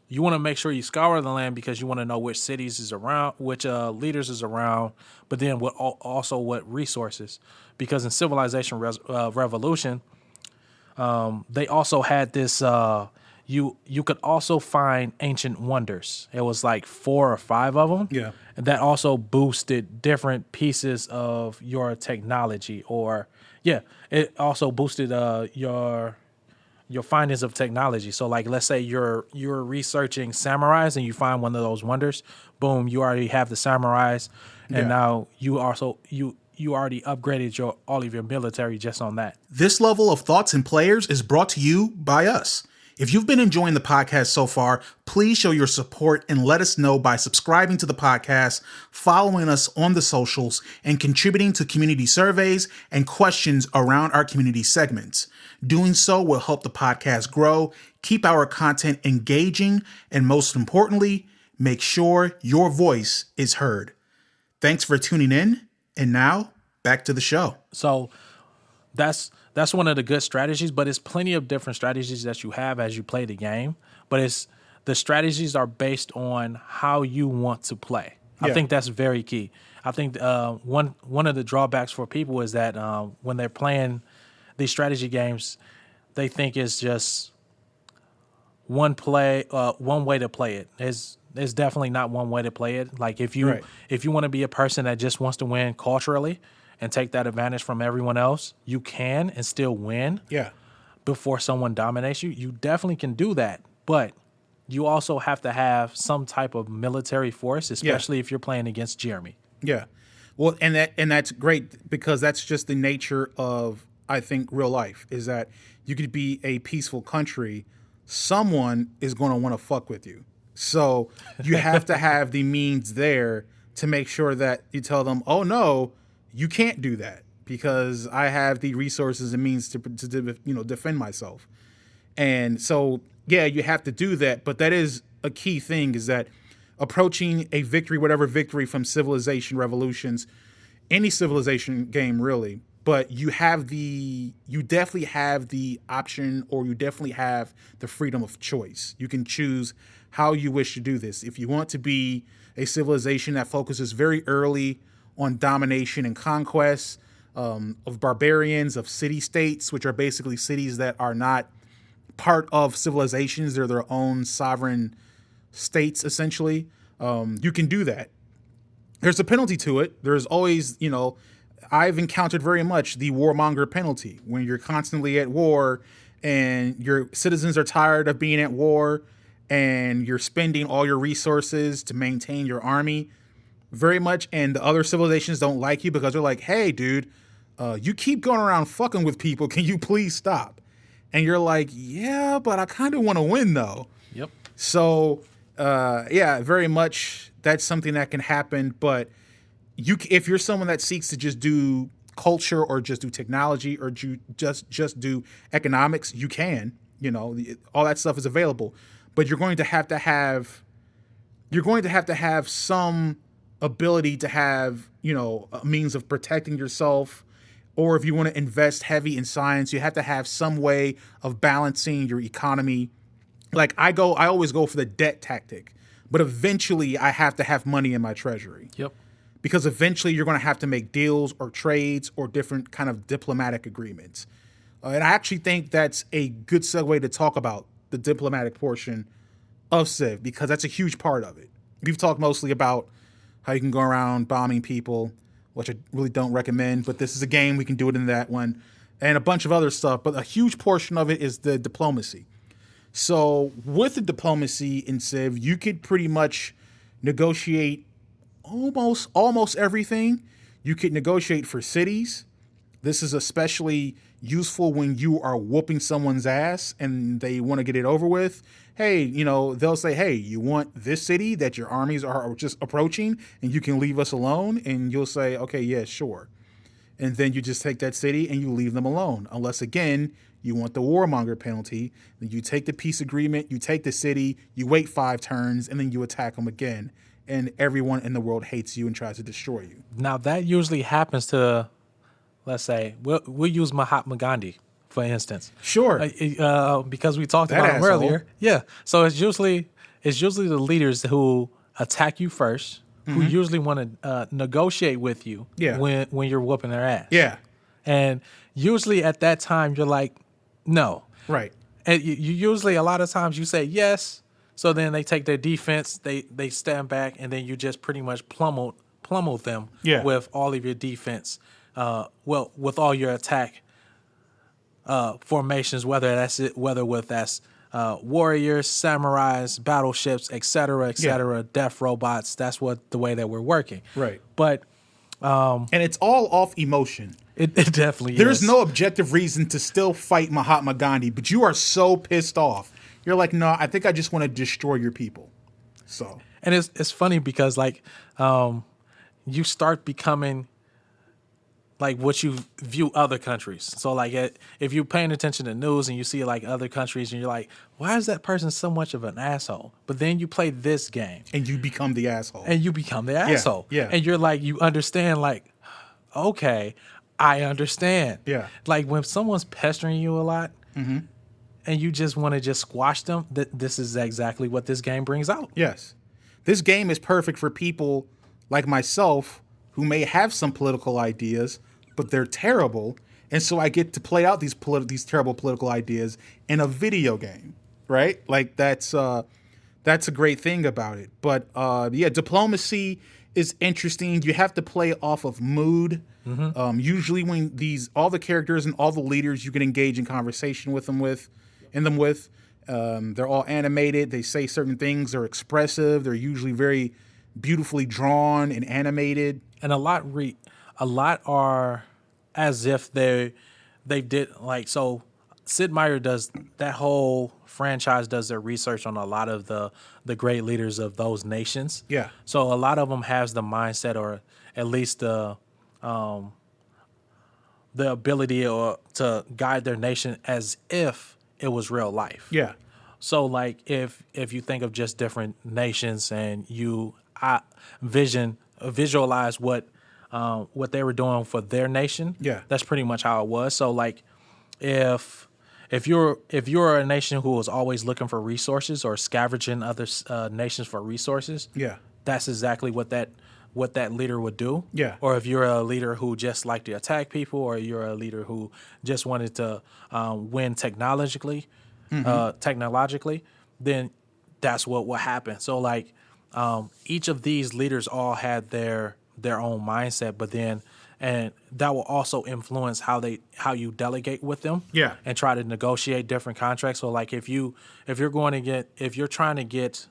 You want to make sure you scour the land because you want to know which cities is around, which leaders is around, but then what resources. Because in Civilization Revolution, they also had this. You could also find ancient wonders. It was like 4 or 5 of them. Yeah, and that also boosted different pieces of your technology, it also boosted your findings of technology. So like, let's say you're researching samurais and you find one of those wonders, boom, you already have the samurais, and now you already upgraded all of your military just on that. This level of thoughts and players is brought to you by us. If you've been enjoying the podcast so far, please show your support and let us know by subscribing to the podcast, following us on the socials, and contributing to community surveys and questions around our community segments. Doing so will help the podcast grow, keep our content engaging, and most importantly, make sure your voice is heard. Thanks for tuning in, and now back to the show. So that's one of the good strategies, but it's plenty of different strategies that you have as you play the game. But the strategies are based on how you want to play. I think that's very key. I think one of the drawbacks for people is that when they're playing these strategy games, they think it's just one way to play it. It's definitely not one way to play it. Like if you want to be a person that just wants to win culturally and take that advantage from everyone else, you can and still win. Yeah. Before someone dominates you, you definitely can do that. But you also have to have some type of military force, especially if you're playing against Jeremy. Yeah. Well, and that's great because that's just the nature of, I think, real life, is that you could be a peaceful country. Someone is going to want to fuck with you. So you have to have the means there to make sure that you tell them, oh, no, you can't do that because I have the resources and means to defend myself. And so, yeah, you have to do that. But that is a key thing, is that approaching a victory, whatever victory from Civilization Revolutions, any Civilization game really, but you definitely have the option, or you definitely have the freedom of choice. You can choose how you wish to do this. If you want to be a civilization that focuses very early on domination and conquest of barbarians, of city-states, which are basically cities that are not part of civilizations, they're their own sovereign states, essentially, you can do that. There's a penalty to it. There's always, I've encountered very much the warmonger penalty, when you're constantly at war and your citizens are tired of being at war and you're spending all your resources to maintain your army very much. And the other civilizations don't like you because they're like, hey, dude, you keep going around fucking with people. Can you please stop? And you're like, yeah, but I kind of want to win, though. Yep. So, very much that's something that can happen. But if you're someone that seeks to just do culture or just do technology or just do economics, you can. All that stuff is available. But you're going to have to have some ability to have, a means of protecting yourself. Or if you want to invest heavy in science, you have to have some way of balancing your economy. Like I always go for the debt tactic, but eventually I have to have money in my treasury. Yep. Because eventually you're going to have to make deals or trades or different kind of diplomatic agreements. And I actually think that's a good segue to talk about the diplomatic portion of Civ, because that's a huge part of it. We've talked mostly about how you can go around bombing people, which I really don't recommend, but this is a game, we can do it in that one, and a bunch of other stuff. But a huge portion of it is the diplomacy. So with the diplomacy in Civ, you could pretty much negotiate almost everything. You could negotiate for cities. This is especially useful when you are whooping someone's ass and they want to get it over with. Hey, they'll say, hey, you want this city that your armies are just approaching and you can leave us alone? And you'll say, okay, yeah, sure. And then you just take that city and you leave them alone. Unless, again, you want the warmonger penalty. Then you take the peace agreement, you take the city, you wait 5 turns, and then you attack them again. And everyone in the world hates you and tries to destroy you. Now, that usually happens to, let's say, we'll use Mahatma Gandhi, for instance. Sure. Because we talked about him earlier. Yeah. So it's usually the leaders who attack you first, who usually want to negotiate with you when you're whooping their ass. Yeah. And usually at that time, you're like, no. Right. And you usually, a lot of times you say yes. So then they take their defense, they stand back, and then you just pretty much pummel them with all of your defense. With all your attack formations, whether that's warriors, samurais, battleships, etc., death robots. That's the way that we're working. Right. But and it's all off emotion. It definitely There's is. no objective reason to still fight Mahatma Gandhi, but you are so pissed off. You're like, no, I think I just want to destroy your people. So. And it's funny because you start becoming like what you view other countries. So like if you're paying attention to news and you see like other countries and you're like, why is that person so much of an asshole? But then you play this game. And you become the asshole. Yeah. And you're like, you understand like, okay, I understand. Yeah. Like when someone's pestering you a lot and you just want to just squash them, this is exactly what this game brings out. Yes. This game is perfect for people like myself who may have some political ideas, but they're terrible. And so I get to play out these terrible political ideas in a video game, right? Like that's a great thing about it. But diplomacy is interesting. You have to play off of mood. Usually when all the characters and all the leaders you can engage in conversation with them with, they're all animated. They say certain things. They're expressive. They're usually very beautifully drawn and animated. And a lot are as if they did like so. Sid Meier does that whole franchise does their research on a lot of the great leaders of those nations. Yeah. So a lot of them has the mindset or at least the ability to guide their nation as if it was real life. Yeah. So like if you think of just different nations and you visualize what they were doing for their nation. Yeah. That's pretty much how it was. So like if you're a nation who was always looking for resources or scavenging other nations for resources, that's exactly what that leader would do. Yeah. Or if you're a leader who just liked to attack people, or you're a leader who just wanted to win technologically, then that's what will happen. So like each of these leaders all had their own mindset, but then and that will also influence how you delegate with them. Yeah. And try to negotiate different contracts. So like if you're trying to get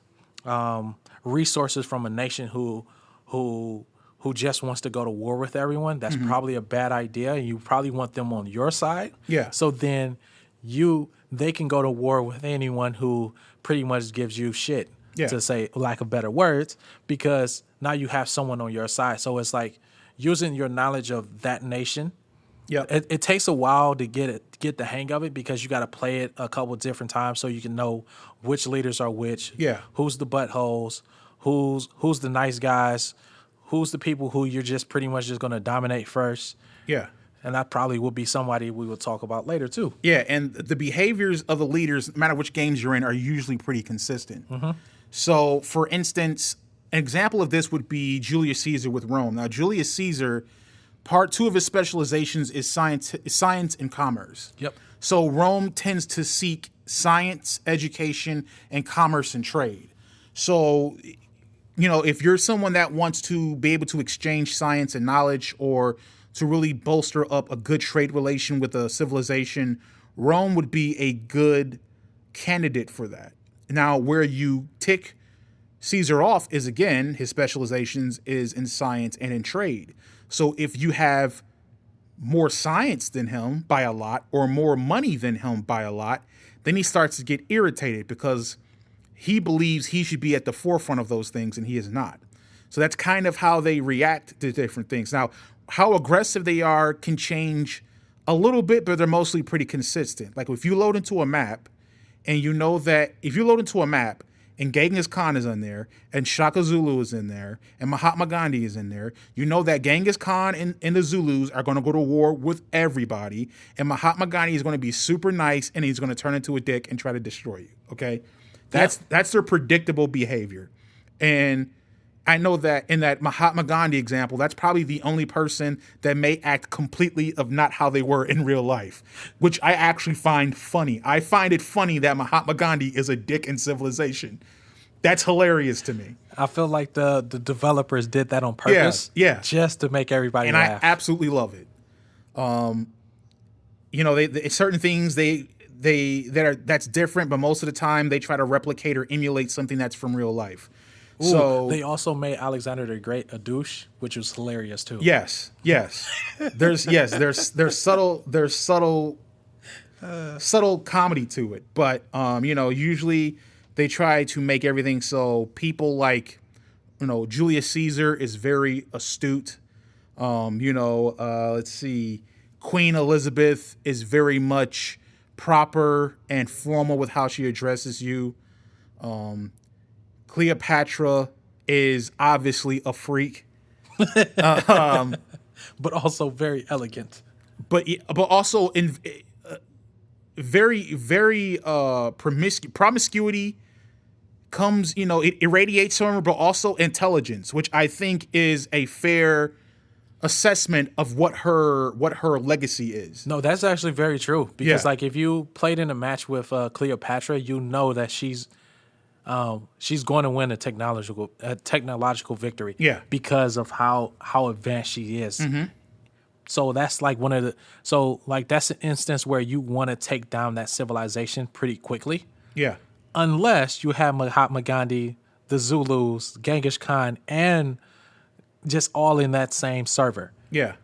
resources from a nation who just wants to go to war with everyone, that's probably a bad idea. You probably want them on your side. Yeah. So then they can go to war with anyone who pretty much gives you shit, to say lack of better words, because now you have someone on your side. So it's like using your knowledge of that nation. Yeah. It takes a while to get the hang of it because you got to play it a couple different times so you can know which leaders are which. Yeah. Who's the buttholes? Who's the nice guys? Who's the people who you're just pretty much just going to dominate first? Yeah. And that probably will be somebody we will talk about later too. Yeah, and the behaviors of the leaders, no matter which games you're in, are usually pretty consistent. So, for instance, an example of this would be Julius Caesar with Rome. Now, Julius Caesar, part 2 of his specializations is science and commerce. Yep. So Rome tends to seek science, education, and commerce and trade. So, if you're someone that wants to be able to exchange science and knowledge or to really bolster up a good trade relation with a civilization, Rome would be a good candidate for that. Now, where you tick Caesar off is, again, his specializations is in science and in trade. So if you have more science than him by a lot or more money than him by a lot, then he starts to get irritated because he believes he should be at the forefront of those things and he is not. So that's kind of how they react to different things. Now, how aggressive they are can change a little bit, but they're mostly pretty consistent. Like if you load into a map and you know that if you load into a map and Genghis Khan is in there, and Shaka Zulu is in there, and Mahatma Gandhi is in there, you know that Genghis Khan and the Zulus are going to go to war with everybody, and Mahatma Gandhi is going to be super nice, and he's going to turn into a dick and try to destroy you, okay? That's their predictable behavior. And I know that in that Mahatma Gandhi example, that's probably the only person that may act completely of not how they were in real life, which I actually find funny. I find it funny that Mahatma Gandhi is a dick in Civilization. That's hilarious to me. I feel like the developers did that on purpose, just to make everybody laugh. And I absolutely love it. They certain things that's different, but most of the time they try to replicate or emulate something that's from real life. Ooh, so they also made Alexander the Great a douche, which was hilarious too. Yes. There's subtle comedy to it, but usually they try to make everything so people like, Julius Caesar is very astute. Let's see, Queen Elizabeth is very much proper and formal with how she addresses you. Cleopatra is obviously a freak, but also very elegant. But also in very promiscuity comes. It irradiates from her, but also intelligence, which I think is a fair assessment of what her legacy is. No, that's actually very true because like if you played in a match with Cleopatra, you know that she's going to win a technological victory. Yeah. Because of how advanced she is. Mm-hmm. So that's like that's an instance where you want to take down that civilization pretty quickly. Yeah. Unless you have Mahatma Gandhi, the Zulus, Genghis Khan, and just all in that same server. Yeah.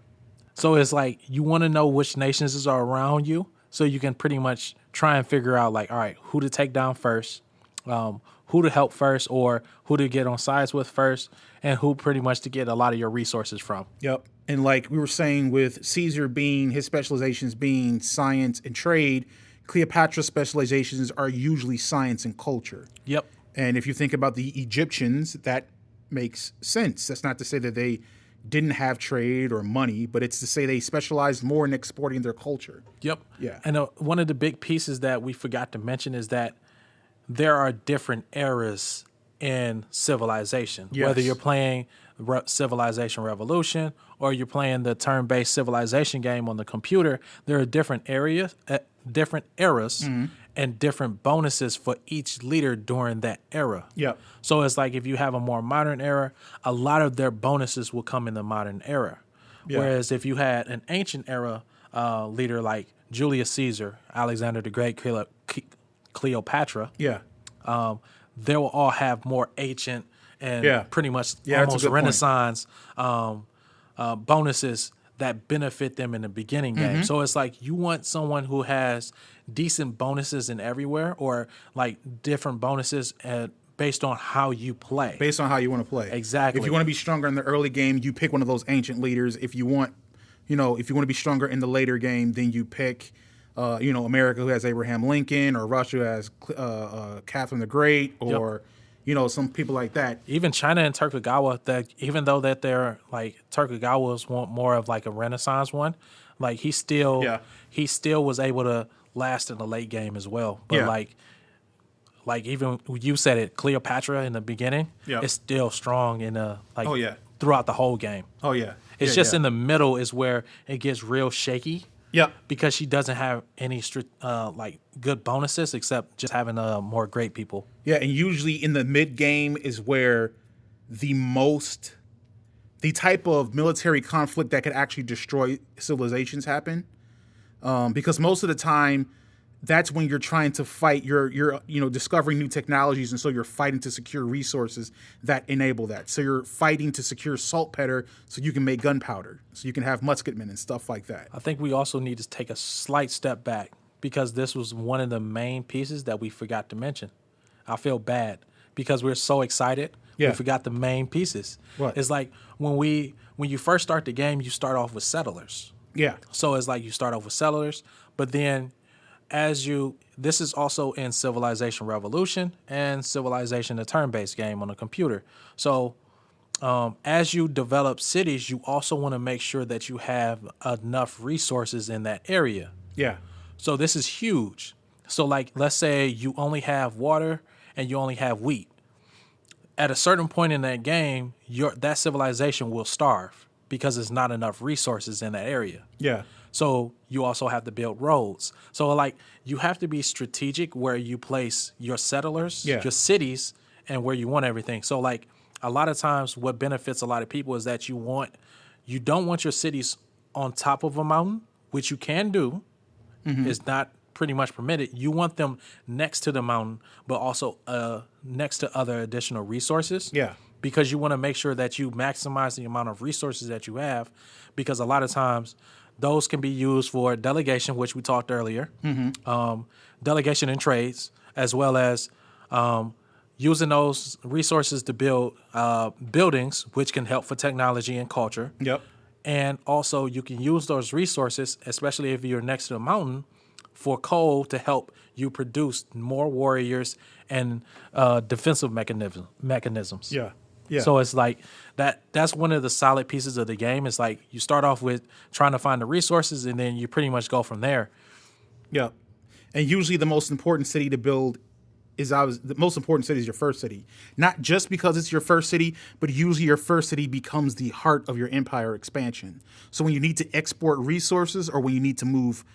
So it's like you want to know which nations are around you so you can pretty much try and figure out like, all right, who to take down first. Who to help first or who to get on sides with first and who pretty much to get a lot of your resources from. Yep. And like we were saying with Caesar his specializations being science and trade, Cleopatra's specializations are usually science and culture. Yep. And if you think about the Egyptians, that makes sense. That's not to say that they didn't have trade or money, but it's to say they specialized more in exporting their culture. Yep. Yeah. And one of the big pieces that we forgot to mention is that there are different eras in civilization. Yes. Whether you're playing Civilization Revolution or you're playing the turn-based Civilization game on the computer, there are different eras, mm-hmm. and different bonuses for each leader during that era. Yep. So it's like if you have a more modern era, a lot of their bonuses will come in the modern era. Yeah. Whereas if you had an ancient era leader like Julius Caesar, Alexander the Great, Cleopatra, they will all have more ancient and pretty much almost Renaissance bonuses that benefit them in the beginning game. Mm-hmm. So it's like you want someone who has decent bonuses in everywhere or like different bonuses based on how you play. Based on how you want to play. Exactly. If you want to be stronger in the early game, you pick one of those ancient leaders. If you want, if you want to be stronger in the later game, then you pick America who has Abraham Lincoln or Russia who has Catherine the Great or, some people like that. Even China and Tokugawa, that even though that they're like Tokugawa's want more of like a Renaissance one, like he still was able to last in the late game as well. But like even you said it, Cleopatra in the beginning is still strong in throughout the whole game. Oh yeah. It's just in the middle is where it gets real shaky. Yeah, because she doesn't have any good bonuses except just having more great people. Yeah, and usually in the mid game is where the type of military conflict that could actually destroy civilizations happen. Because most of the time, that's when you're trying to fight. You're discovering new technologies, and so you're fighting to secure resources that enable that. So you're fighting to secure saltpeter so you can make gunpowder, so you can have musketmen and stuff like that. I think we also need to take a slight step back because this was one of the main pieces that we forgot to mention. I feel bad because we're so excited. We forgot the main pieces. What? It's like when you first start the game, you start off with settlers. Yeah. So it's like you start off with settlers, but then this is also in Civilization Revolution and Civilization, a turn-based game on a computer. So as you develop cities, you also want to make sure that you have enough resources in that area. Yeah. So this is huge. So like, let's say you only have water and you only have wheat. At a certain point in that game, that civilization will starve because there's not enough resources in that area. Yeah. So you also have to build roads. So like you have to be strategic where you place your settlers, your cities, and where you want everything. So like a lot of times what benefits a lot of people is that you don't want your cities on top of a mountain, which you can do. It's not pretty much permitted. You want them next to the mountain, but also next to other additional resources. Yeah. Because you want to make sure that you maximize the amount of resources that you have, because a lot of times those can be used for delegation, which we talked earlier, delegation and trades, as well as using those resources to build buildings, which can help for technology and culture. Yep. And also you can use those resources, especially if you're next to a mountain, for coal to help you produce more warriors and defensive mechanisms. Yeah. Yeah. So it's like that's one of the solid pieces of the game. It's like you start off with trying to find the resources, and then you pretty much go from there. Yeah. And usually the most important city to build is the most important city is your first city. Not just because it's your first city, but usually your first city becomes the heart of your empire expansion. So when you need to export resources or when you need to move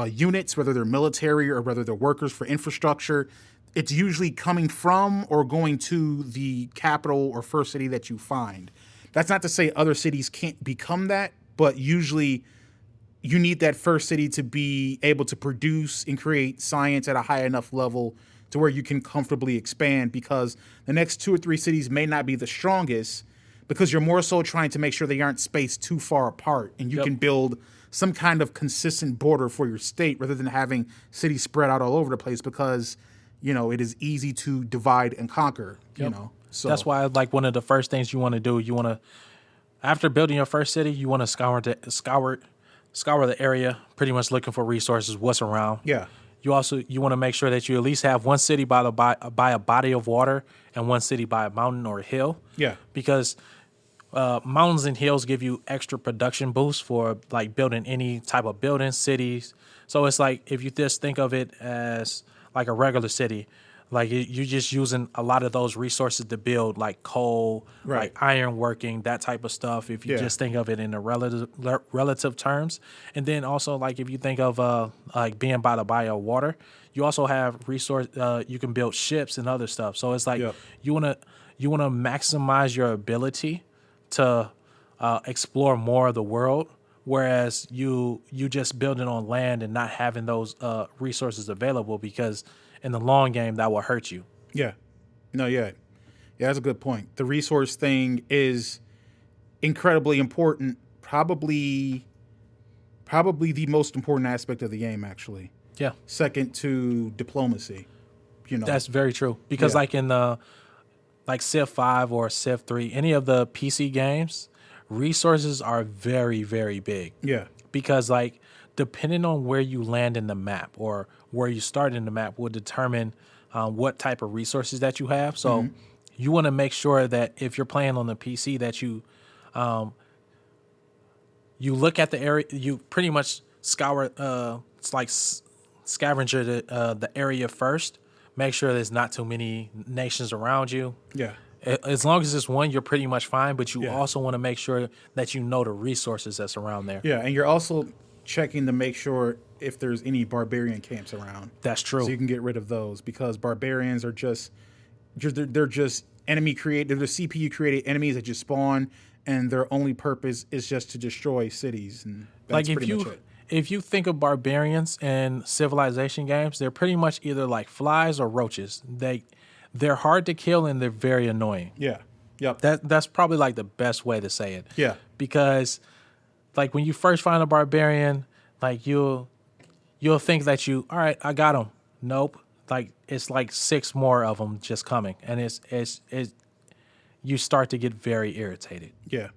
units, whether they're military or whether they're workers for infrastructure, it's usually coming from or going to the capital or first city that you find. That's not to say other cities can't become that, but usually you need that first city to be able to produce and create science at a high enough level to where you can comfortably expand, because the next 2 or 3 cities may not be the strongest because you're more so trying to make sure they aren't spaced too far apart and you can build some kind of consistent border for your state rather than having cities spread out all over the place, because it is easy to divide and conquer, So that's why like one of the first things you want to do, after building your first city, you want to scour the area, pretty much looking for resources, what's around. Yeah. You want to make sure that you at least have one city by a body of water and one city by a mountain or a hill. Yeah. Because mountains and hills give you extra production boosts for like building any type of building, cities. So it's like if you just think of it as like a regular city, like you're just using a lot of those resources to build like coal, like iron working, that type of stuff. If you just think of it in the relative terms. And then also like if you think of like being by the body of water, you also have you can build ships and other stuff. So it's like you want to maximize your ability to explore more of the world, whereas you just building on land and not having those resources available, because in the long game that will hurt you. Yeah. No, yeah, that's a good point. The resource thing is incredibly important, probably the most important aspect of the game, actually. Yeah. Second to diplomacy. That's very true, because like in the like Civ 5 or Civ 3, any of the PC games, resources are very, very big. Yeah. Because like depending on where you land in the map or where you start in the map will determine what type of resources that you have. So you want to make sure that if you're playing on the PC that you look at the area, you pretty much scour, it's like scavenger the area first. Make sure there's not too many nations around you. Yeah. As long as it's one, you're pretty much fine, but you also want to make sure that you know the resources that's around there. Yeah, and you're also checking to make sure if there's any barbarian camps around. That's true. So you can get rid of those, because barbarians are they're just enemy created. They're the CPU created enemies that just spawn, and their only purpose is just to destroy cities, and that's like pretty much it. if you think of barbarians in civilization games, they're pretty much either like flies or roaches. They're hard to kill and they're very annoying. Yeah. Yep. That's probably like the best way to say it. Yeah. Because like when you first find a barbarian, like you'll think that all right, I got him. Nope. Like it's like 6 more of them just coming, and it's you start to get very irritated. Yeah.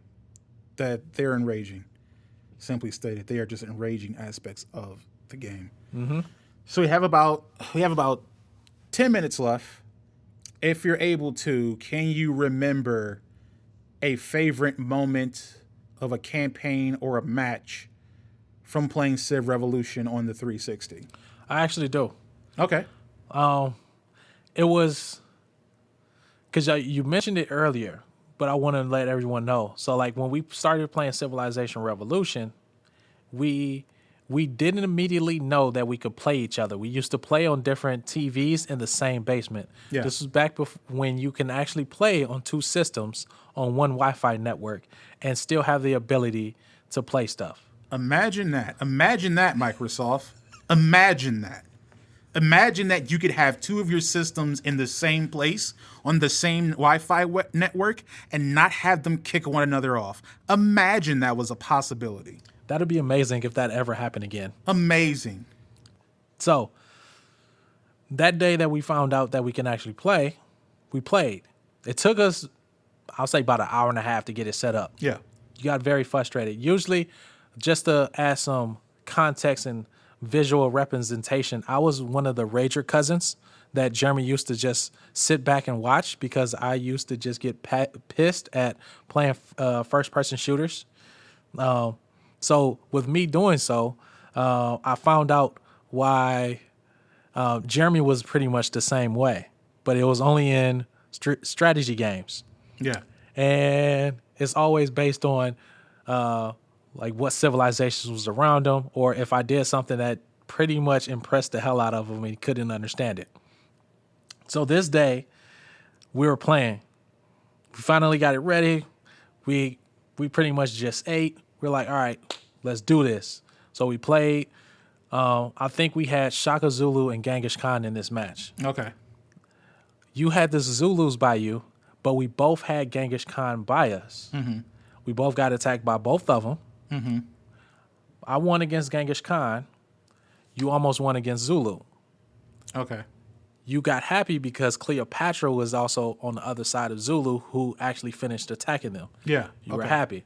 That they're enraging. Simply stated, they are just enraging aspects of the game. Mm-hmm. So we have about 10 minutes left. If you're able to, can you remember a favorite moment of a campaign or a match from playing Civ Revolution on the 360? I actually do. Okay. It was because you mentioned it earlier, but I want to let everyone know. So, like when we started playing Civilization Revolution, we didn't immediately know that we could play each other. We used to play on different TVs in the same basement. Yeah. This was back when you can actually play on 2 systems on one Wi-Fi network and still have the ability to play stuff. Imagine that. Imagine that, Microsoft. Imagine that. Imagine that you could have 2 of your systems in the same place on the same Wi-Fi network and not have them kick one another off. Imagine that was a possibility. That'd be amazing if that ever happened again. Amazing. So, that day that we found out that we can actually play, we played. It took us, I'll say about an hour and a half to get it set up. Yeah. You got very frustrated. Usually, just to add some context and visual representation, I was one of the rager cousins that Jeremy used to just sit back and watch because I used to just get pissed at playing first-person shooters. So with me doing so, I found out why Jeremy was pretty much the same way, but it was only in strategy games. Yeah. And it's always based on like what civilizations was around him, or if I did something that pretty much impressed the hell out of him and he couldn't understand it. So this day, we were playing. We finally got it ready. We pretty much just ate. We're like, all right, let's do this. So we played. I think we had Shaka Zulu and Genghis Khan in this match. Okay. You had the Zulus by you, but we both had Genghis Khan by us. Mm-hmm. We both got attacked by both of them. Mm-hmm. I won against Genghis Khan. You almost won against Zulu. Okay. You got happy because Cleopatra was also on the other side of Zulu, who actually finished attacking them. Yeah. You were happy.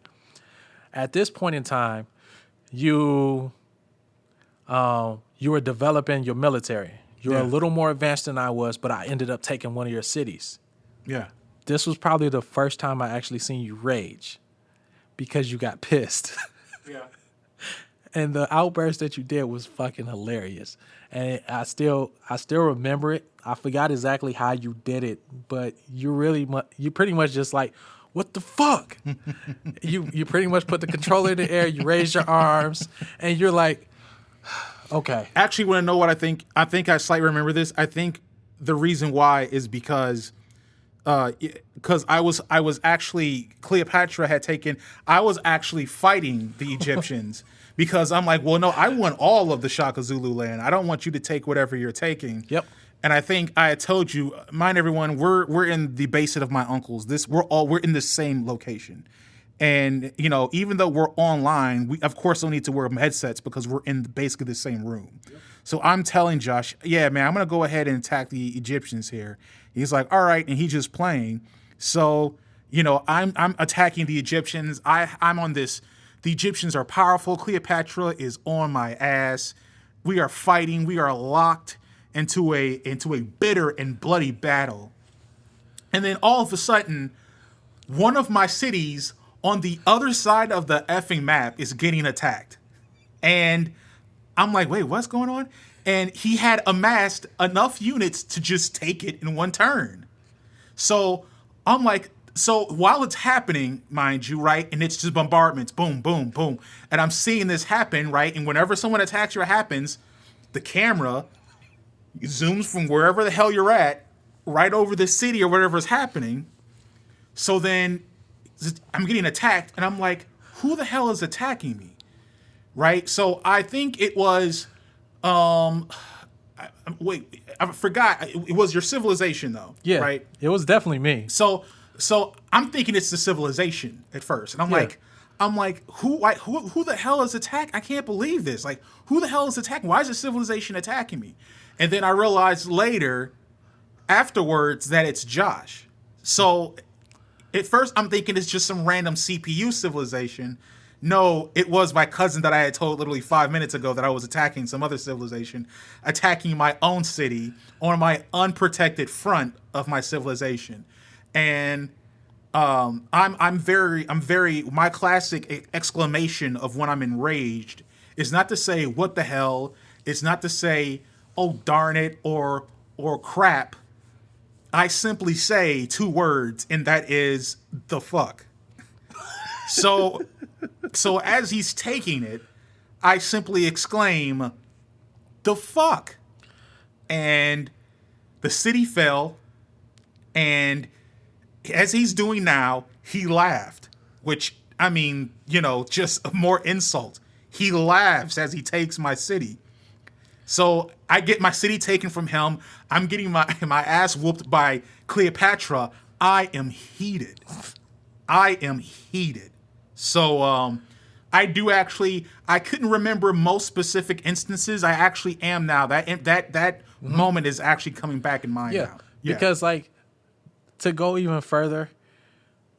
At this point in time, you were developing your military. You were a little more advanced than I was, but I ended up taking one of your cities. Yeah. This was probably the first time I actually seen you rage because you got pissed. Yeah. And the outburst that you did was fucking hilarious. And I still remember it. I forgot exactly how you did it, but you pretty much just like, what the fuck? You pretty much put the controller in the air, you raise your arms, and you're like, okay. Actually, want to know what I think? I think I slightly remember this. I think the reason why is because I was actually, Cleopatra had taken, I was actually fighting the Egyptians because I'm like, well, no, I want all of the Shaka Zulu land. I don't want you to take whatever you're taking. Yep. And I think I had told you, mind everyone, we're in the basement of my uncle's. We're in the same location. And, you know, even though we're online, we of course don't need to wear headsets because we're in basically the same room. Yep. So I'm telling Josh, yeah, man, I'm going to go ahead and attack the Egyptians here. He's like, all right. And he's just playing. So, you know, I'm attacking the Egyptians. I'm on this. The Egyptians are powerful. Cleopatra is on my ass. We are fighting. We are locked into a bitter and bloody battle. And then all of a sudden, one of my cities on the other side of the effing map is getting attacked. And I'm like, wait, what's going on? And he had amassed enough units to just take it in one turn. So I'm like, so while it's happening, mind you, right? And it's just bombardments, boom, boom, boom. And I'm seeing this happen, right? And whenever someone attacks you or happens, the camera zooms from wherever the hell you're at right over the city or whatever's happening. So then I'm getting attacked and I'm like, who the hell is attacking me? right? So I think it was. Wait, I forgot. It was your civilization, though. Yeah, right. It was definitely me. So I'm thinking it's the civilization at first, and I'm like, who the hell is attacking? I can't believe this. Like, who the hell is attacking? Why is the civilization attacking me? And then I realized later, afterwards, that it's Josh. So at first, I'm thinking it's just some random CPU civilization. No, it was my cousin that I had told literally 5 minutes ago that I was attacking some other civilization, attacking my own city on my unprotected front of my civilization. And I'm very my classic exclamation of when I'm enraged is not to say what the hell, it's not to say oh darn it or crap. I simply say 2 words, and that is the fuck. So as he's taking it, I simply exclaim, the fuck. And the city fell, and as he's doing now, he laughed, which, I mean, just more insult. He laughs as he takes my city. So I get my city taken from him. I'm getting my ass whooped by Cleopatra. I am heated. So I couldn't remember most specific instances. I actually am now. That moment is actually coming back in mind now. Yeah. Because to go even further,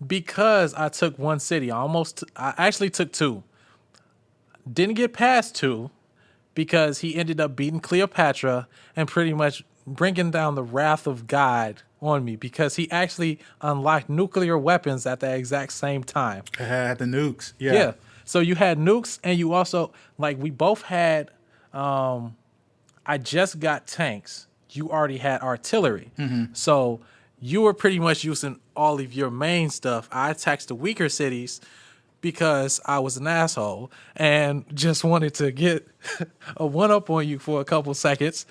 because I took one city, I actually took 2. Didn't get past 2 because he ended up beating Cleopatra and pretty much bringing down the wrath of God on me because he actually unlocked nuclear weapons at the exact same time. Had the nukes. Yeah. So you had nukes, and you also, we both had, I just got tanks. You already had artillery. Mm-hmm. So you were pretty much using all of your main stuff. I attacked the weaker cities because I was an asshole and just wanted to get a one-up on you for a couple seconds.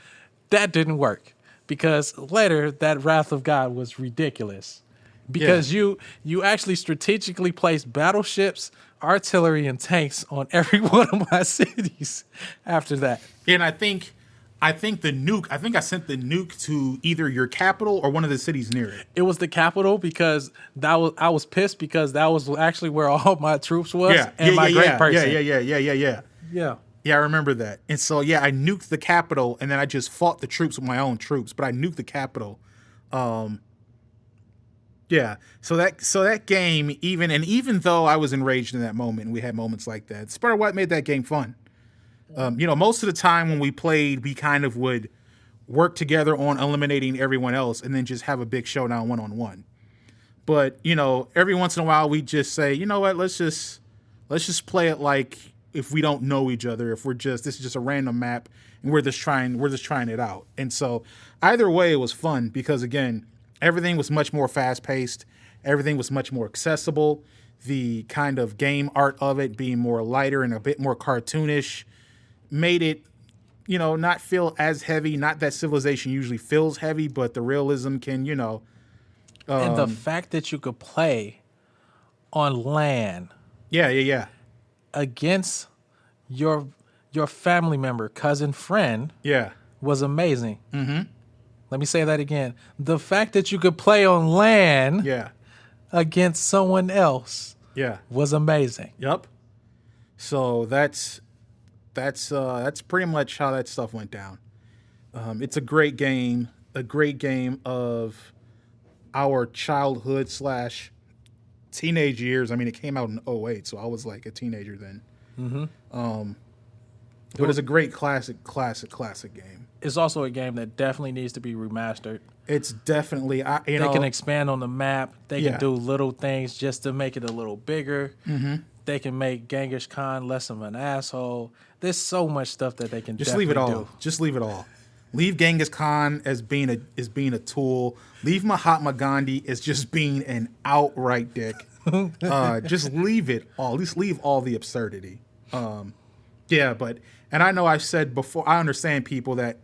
That didn't work because later that wrath of God was ridiculous because you actually strategically placed battleships, artillery, and tanks on every one of my cities after that. And I think I sent the nuke to either your capital or one of the cities near it. It was the capital because I was pissed because that was actually where all my troops was my great person. Yeah, I remember that. And so, I nuked the capital, and then I just fought the troops with my own troops, but I nuked the capital. So that game, even though I was enraged in that moment, and we had moments like that, it's part of what made that game fun. Most of the time when we played, we kind of would work together on eliminating everyone else and then just have a big showdown one-on-one. But, every once in a while we just say, you know what, let's just play it like if we don't know each other, this is just a random map and we're just trying it out. And so either way it was fun because, again, everything was much more fast-paced. Everything was much more accessible. The kind of game art of it being more lighter and a bit more cartoonish made it, not feel as heavy. Not that Civilization usually feels heavy, but the realism can, and the fact that you could play on LAN. Yeah. Against your family member, cousin, friend. Yeah. Was amazing. Mm-hmm. Let me say that again. The fact that you could play on LAN. Yeah. Against someone else. Yeah. Was amazing. Yep. So that's pretty much how that stuff went down. It's a great game of our childhood / teenage years. I mean, it came out in 2008, so I was like a teenager then. Mm-hmm. But it's a great classic game. It's also a game that definitely needs to be remastered. It's definitely, they can expand on the map. They can do little things just to make it a little bigger. Mm-hmm. They can make Genghis Khan less of an asshole. There's so much stuff that they can just leave it all. Do. Just leave it all. Leave Genghis Khan as being a tool. Leave Mahatma Gandhi as just being an outright dick. Just leave it all. At least leave all the absurdity. And I know I've said before, I understand people that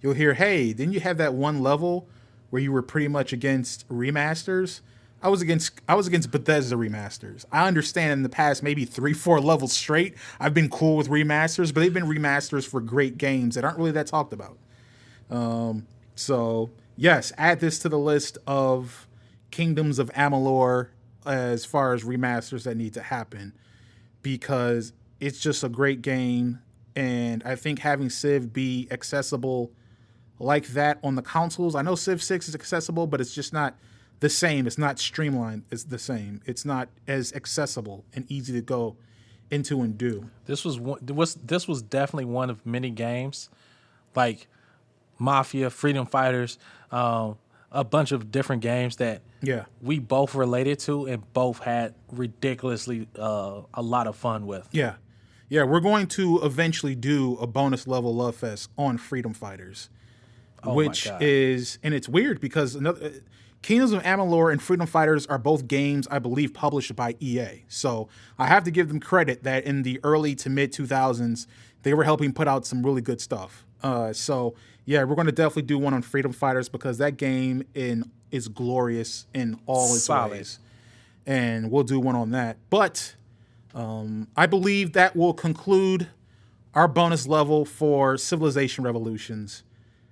you'll hear, hey, didn't you have that one level where you were pretty much against remasters? I was against Bethesda remasters. I understand in the past maybe 3-4 levels straight, I've been cool with remasters, but they've been remasters for great games that aren't really that talked about. So yes, add this to the list of Kingdoms of Amalur as far as remasters that need to happen, because it's just a great game, and I think having Civ be accessible like that on the consoles. I know Civ 6 is accessible, but it's just not the same. It's not streamlined. It's the same. It's not as accessible and easy to go into and do. This was definitely one of many games, like Mafia, Freedom Fighters, a bunch of different games that we both related to and both had ridiculously a lot of fun with. Yeah, we're going to eventually do a bonus level Love Fest on Freedom Fighters, which is, and it's weird because Kingdoms of Amalur and Freedom Fighters are both games, I believe, published by EA. So I have to give them credit that in the early to mid 2000s, they were helping put out some really good stuff. So yeah, we're going to definitely do one on Freedom Fighters because that game is glorious in all its ways. And we'll do one on that. But I believe that will conclude our bonus level for Civilization Revolutions.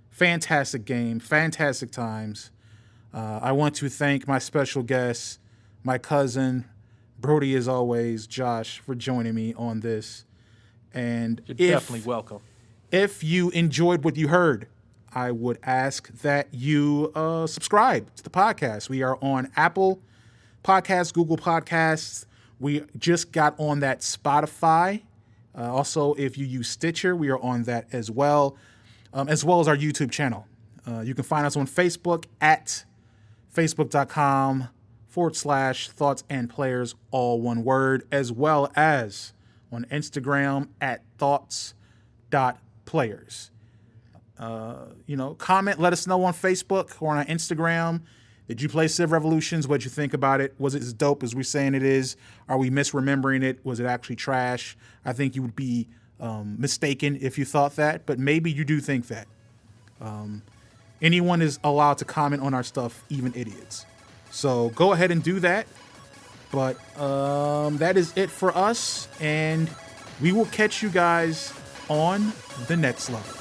Fantastic game, fantastic times. I want to thank my special guest, my cousin, Brody as always, Josh, for joining me on this. And you're definitely welcome. If you enjoyed what you heard, I would ask that you subscribe to the podcast. We are on Apple Podcasts, Google Podcasts. We just got on that Spotify. Also, if you use Stitcher, we are on that as well as our YouTube channel. You can find us on Facebook at facebook.com/thoughts and players, all one word, as well as on Instagram at thoughts.players. Comment, let us know on Facebook or on Instagram. Did you play Civ Revolutions? What'd you think about it? Was it as dope as we're saying it is? Are we misremembering it? Was it actually trash? I think you would be mistaken if you thought that, but maybe you do think that. Anyone is allowed to comment on our stuff, even idiots. So go ahead and do that. But that is it for us, and we will catch you guys on the next level.